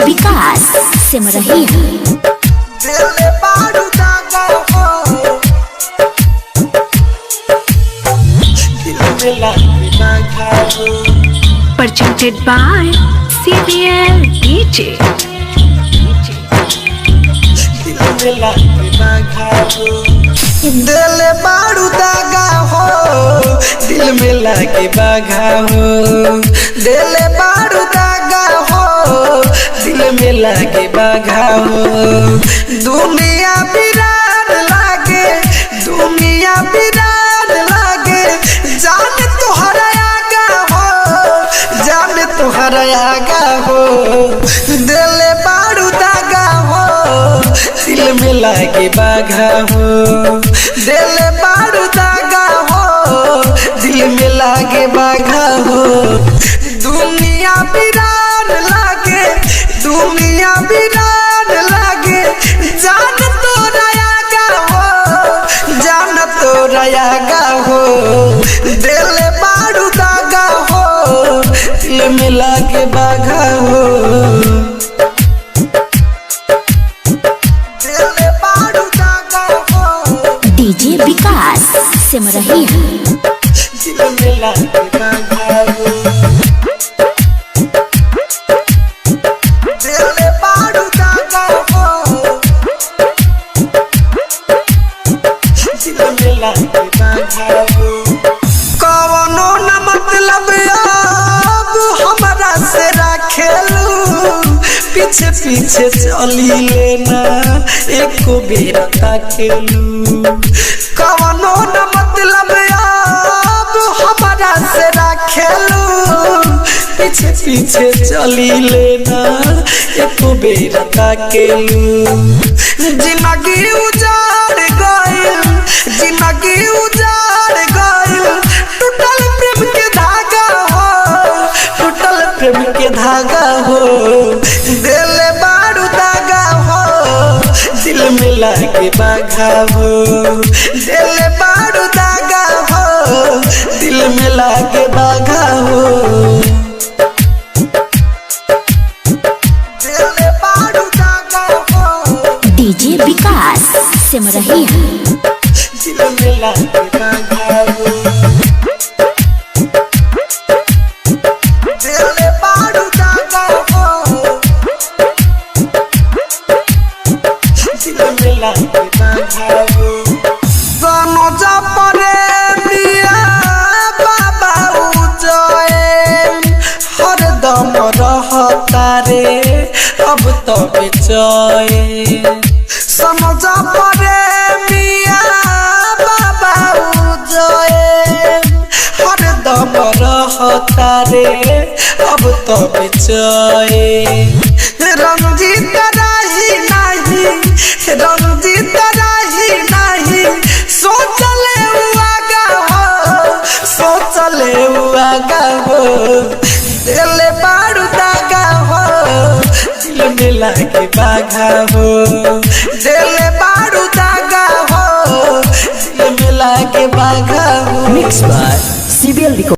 Vikas Simrahiya presented by CBL DJ. दिल बारू दागा हो दिल में लागे बागा हो दिल बारू दागा हो दिल में लागे बागा हो दुनिया बिरान लागे दुनिया बिरान लागे जान तुहरा आगा हो जान तुहरा आगा हो दिल बारू दागा हो दिल में लागे बागा हो दिल बारू दागा हो दिल में लागे बागा हो दुनिया बिरान लागे दुनिया बिरान लागे जान तोरा आगा हो जान तोरा आगा हो दिल बारू दागा हो दिल में लागे बागा हो डीजे विकास सिमरहिया दिल में लागे बागा हो दिल बारू दागा हो दिल में लागे बागा हो कवनो न मतलब अब हमरा से रखेलू पीछे पीछे चली लेना एको बेर ताकेलू कवनो न मतलब अब हमरा से रखेलू पीछे पीछे चली लेना एको बेर ताकेलू जिंदगी उजाड़ गइल जिंदगी उजाड़ गइल टूटल प्रेम के धागा हो टूटल प्रेम के धागा हो दिल बारू दागा हो दिल में लागे बागा हो दिल बारू दागा हो दिल में लागे बागा हो दिल बारू दागा हो डीजे विकास सिमरहिया दिल में लागे बागा हो दिल बारू दागा हो दिल में लागे बागा हो समझा परे दिया बाबा उजैन हरदम रहता रे अब तो बेचैन समझा परे दिया बाबा उजैन हरदम रहता रे अब तो बेचैन रंजीत राही नहीं रंजीत राही नहीं सोचले आगा हो सोचले आगा हो दिल बारू दागा हो दिल में लागे बागा हो दिल बारू दागा हो दिल में लागे बागा हो Mixed by CBL Records.